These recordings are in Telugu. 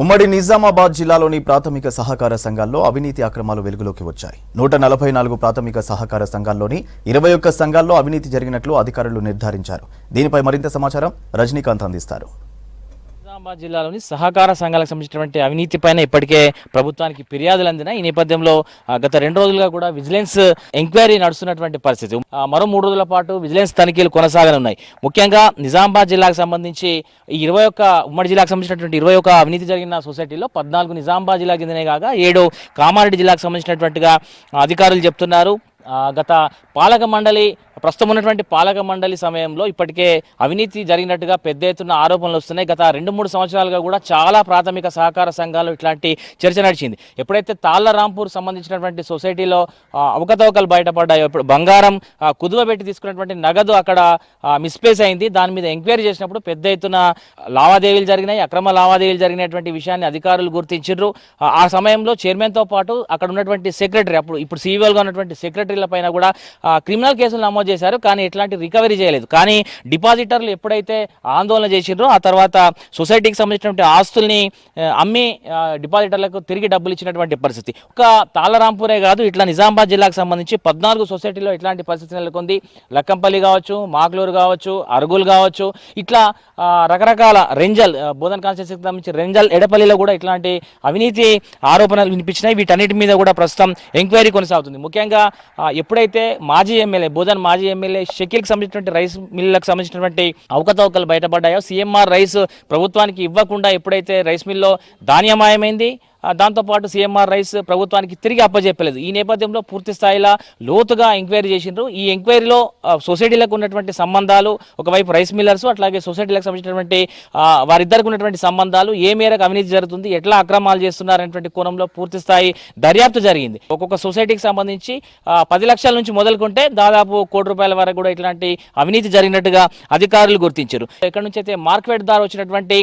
ఉమ్మడి నిజామాబాద్ జిల్లాలోని ప్రాథమిక సహకార సంఘాల్లో అవినీతి అక్రమాలు వెలుగులోకి వచ్చాయి. 144 ప్రాథమిక సహకార సంఘాల్లోని 21 సంఘాల్లో అవినీతి జరిగినట్లు అధికారులు నిర్ధారించారు. దీనిపై మరింత సమాచారం రజనీకాంత్ అందిస్తారు. నిజామాబాద్ జిల్లాలోని సహకార సంఘాలకు సంబంధించినటువంటి అవినీతి పైన ఇప్పటికే ప్రభుత్వానికి ఫిర్యాదులు అందిన ఈ నేపథ్యంలో గత 2 రోజులుగా కూడా విజిలెన్స్ ఎంక్వైరీ నడుస్తున్నటువంటి పరిస్థితి. మరో 3 రోజుల పాటు విజిలెన్స్ తనిఖీలు కొనసాగనున్నాయి. ముఖ్యంగా నిజామాబాద్ జిల్లాకు సంబంధించి ఈ 21 ఉమ్మడి జిల్లాకు సంబంధించినటువంటి 21 అవినీతి జరిగిన సొసైటీలో 14 నిజామాబాద్ జిల్లాకు చెందినవి కాగా 7 కామారెడ్డి జిల్లాకు సంబంధించినట్టుగా అధికారులు చెప్తున్నారు. గత పాలక మండలి ప్రస్తుతం ఉన్నటువంటి పాలక మండలి సమయంలో ఇప్పటికే అవినీతి జరిగినట్టుగా పెద్ద ఎత్తున ఆరోపణలు వస్తున్నాయి. గత 2-3 సంవత్సరాలుగా కూడా చాలా ప్రాథమిక సహకార సంఘాలు ఇట్లాంటి చర్చ నడిచింది. ఎప్పుడైతే తాళ్ళ రాంపూర్ సంబంధించినటువంటి సొసైటీలో అవకతవకలు బయటపడ్డాయో, ఇప్పుడు బంగారం కుదువ పెట్టి తీసుకున్నటువంటి నగదు అక్కడ మిస్ప్లేస్ అయింది. దాని మీద ఎంక్వైరీ చేసినప్పుడు పెద్ద ఎత్తున లావాదేవీలు జరిగినాయి, అక్రమ లావాదేవీలు జరిగినటువంటి విషయాన్ని అధికారులు గుర్తించారు. ఆ సమయంలో చైర్మన్తో పాటు అక్కడ ఉన్నటువంటి సెక్రటరీ, ఇప్పుడు సీఈఓగా ఉన్నటువంటి సెక్రటరీల పైన కూడా క్రిమినల్ కేసులు నమోదు చేశారు. కానీ ఎట్లాంటి రికవరీ చేయలేదు. కానీ డిపాజిటర్లు ఎప్పుడైతే ఆందోళన చేసిండ్రో ఆ తర్వాత సొసైటీకి సంబంధించినటువంటి ఆస్తుల్ని అమ్మి డిపాజిటర్లకు తిరిగి డబ్బులు ఇచ్చినటువంటి పరిస్థితి. ఒక తాళ్ళరాంపూరే కాదు, ఇట్లా నిజామాబాద్ జిల్లాకు సంబంధించి 14 సొసైటీలో ఇట్లాంటి పరిస్థితి నెలకొంది. లక్కంపల్లి కావచ్చు, మాక్లూరు కావచ్చు, అరుగులు కావచ్చు, ఇట్లా రకరకాల రెంజల్ బోధన్ కాన్స్టిట్యూన్సీకి సంబంధించి రెంజల్ ఎడపల్లిలో కూడా ఇట్లాంటి అవినీతి ఆరోపణలు వినిపించినాయి. వీటన్నిటి మీద కూడా ప్రస్తుతం ఎంక్వైరీ కొనసాగుతుంది. ముఖ్యంగా ఎప్పుడైతే బోధన్ మాజీ ఎమ్మెల్యే షకీల్కి సంబంధించినటువంటి రైస్ మిల్లులకు సంబంధించినటువంటి అవకతవకలు బయటపడ్డాయో, సీఎంఆర్ రైస్ ప్రభుత్వానికి ఇవ్వకుండా ఎప్పుడైతే రైస్ మిల్లో ధాన్యమాయమైంది, దాంతోపాటు సీఎంఆర్ రైస్ ప్రభుత్వానికి తిరిగి అప్పజెప్పలేదు. ఈ నేపథ్యంలో పూర్తి స్థాయిలో లోతుగా ఎంక్వైరీ చేసిండ్రు. ఈ ఎంక్వైరీలో సొసైటీలకు ఉన్నటువంటి సంబంధాలు, ఒకవైపు రైస్ మిల్లర్స్ అట్లాగే సొసైటీలకు సంబంధించినటువంటి వారిద్దరికి ఉన్నటువంటి సంబంధాలు, ఏ మేరకు అవినీతి జరుగుతుంది, ఎట్లా అక్రమాలు చేస్తున్నారనేటువంటి కోణంలో పూర్తి స్థాయి దర్యాప్తు జరిగింది. ఒక్కొక్క సొసైటీకి సంబంధించి 10 లక్షల నుంచి మొదలుకుంటే దాదాపు ₹1 కోటి వరకు కూడా ఇట్లాంటి అవినీతి జరిగినట్టుగా అధికారులు గుర్తించారు. ఎక్కడి నుంచి అయితే మార్కెట్ ద్వారా వచ్చినటువంటి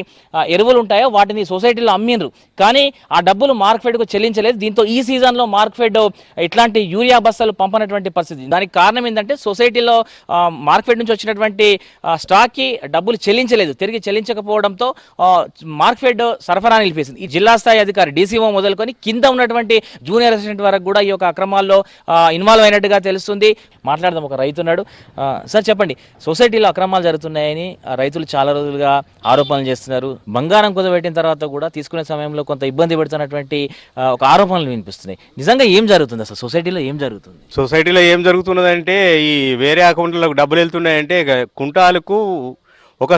ఎరువులు ఉంటాయో వాటిని సొసైటీలో అమ్మిండ్రు. కానీ ఆ డబ్బులు మార్క్ఫెడ్కు చెల్లించలేదు. దీంతో ఈ సీజన్లో మార్క్ఫెడ్ ఇట్లాంటి యూరియా బస్తాలు పంపనటువంటి పరిస్థితి. దానికి కారణం ఏంటంటే సొసైటీలో మార్క్ఫెడ్ నుంచి వచ్చినటువంటి స్టాక్కి డబ్బులు చెల్లించలేదు. తిరిగి చెల్లించకపోవడంతో మార్క్ఫెడ్ సరఫరా నిలిపేసింది. ఈ జిల్లా స్థాయి అధికారి డీసీఓ మొదలుకొని కింద ఉన్నటువంటి జూనియర్ అసిస్టెంట్ వరకు కూడా ఈ యొక్క అక్రమాల్లో ఇన్వాల్వ్ అయినట్టుగా తెలుస్తుంది. మాట్లాడదాం, ఒక రైతు ఉన్నాడు. సార్ చెప్పండి, సొసైటీలో అక్రమాలు జరుగుతున్నాయని రైతులు చాలా రోజులుగా ఆరోపణలు చేస్తున్నారు. బంగారం కుదబెట్టిన తర్వాత కూడా తీసుకునే సమయంలో కొంత ఇబ్బంది పెడుతున్నటువంటి ఒక ఆరోపణలు వినిపిస్తున్నాయి. నిజంగా ఏం జరుగుతుంది అసలు సొసైటీలో? ఏం జరుగుతుంది సొసైటీలో ఏం జరుగుతున్నదంటే, ఈ వేరే అకౌంట్లకు డబ్బులు వెళ్తున్నాయంటే కుంటాలకు ఒక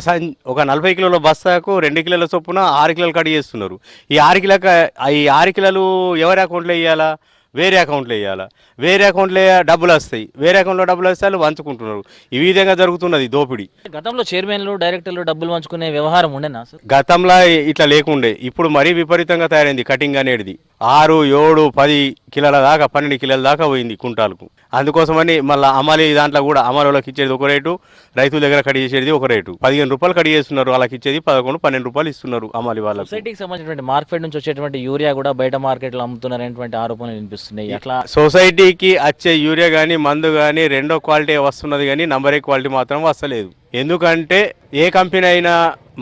40 కిలోల బస్తాకు 2 కిలోల చొప్పున 6 కిలోలు కట్ చేస్తున్నారు. ఈ 6 కిలోలు ఎవరి అకౌంట్లో వేయాలా? వేరే అకౌంట్లో వేయాలా? వేరే అకౌంట్లో డబ్బులు వస్తాయి, వేరే అకౌంట్లో డబ్బులు వస్తే వాళ్ళు వంచుకుంటున్నారు. ఈ విధంగా జరుగుతున్నది దోపిడీ. గతంలో చైర్మన్లు, డైరెక్టర్లు డబ్బులు వంచుకునే వ్యవహారం ఉండేనా సార్? గతంలో ఇట్లా లేకుండే, ఇప్పుడు మరీ విపరీతంగా తయారైంది కటింగ్ అనేది. 6, 7, 10 కిలోల దాకా, 12 కిలోల దాకా పోయింది కుంటాలకు. అందుకోసమని మళ్ళీ అమలు దాంట్లో కూడా అమలు వాళ్ళకి ఇచ్చేది ఒక రేటు, రైతుల దగ్గర కట్ చేసేది ఒక రేటు. ₹15 కట్ చేస్తున్నారు, వాళ్ళకి ఇచ్చేది ₹11-12 ఇస్తున్నారు అమలు వాళ్ళకి. సొసైటీకి సంబంధించినటువంటి మార్కెట్ నుంచి వచ్చేటువంటి యూరియా కూడా బయట మార్కెట్లో అమ్ముతున్నారనేటువంటి ఆరోపణలు వినిపిస్తున్నాయి. అట్లా సొసైటీకి వచ్చే యూరియా కానీ మందు కానీ 2వ క్వాలిటీ వస్తున్నది, కానీ నంబర్ 1 క్వాలిటీ మాత్రం వస్తలేదు. ఎందుకంటే ఏ కంపెనీ అయినా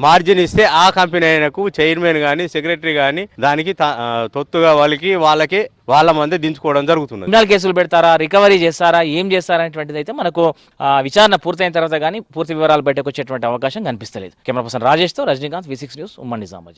మార్జిన్ ఇస్తే ఆ కంపెనీ అయినకు చైర్మన్ కానీ సెక్రటరీ కానీ దానికి తొత్తుగా వాళ్ళకి వాళ్ళ మంది దించుకోవడం జరుగుతుంది. క్రిమినల్ కేసులు పెడతారా, రికవరీ చేస్తారా, ఏం చేస్తారా అనేటువంటిది అయితే మనకు విచారణ పూర్తయిన తర్వాత కానీ పూర్తి వివరాలు బయటకు వచ్చేటువంటి అవకాశం కనిపిస్తలేదు. కెమెరా పర్సన్ రాజేష్తో రజనీకాంత్, V6 న్యూస్, ఉమ్మడి నిజామాబాద్.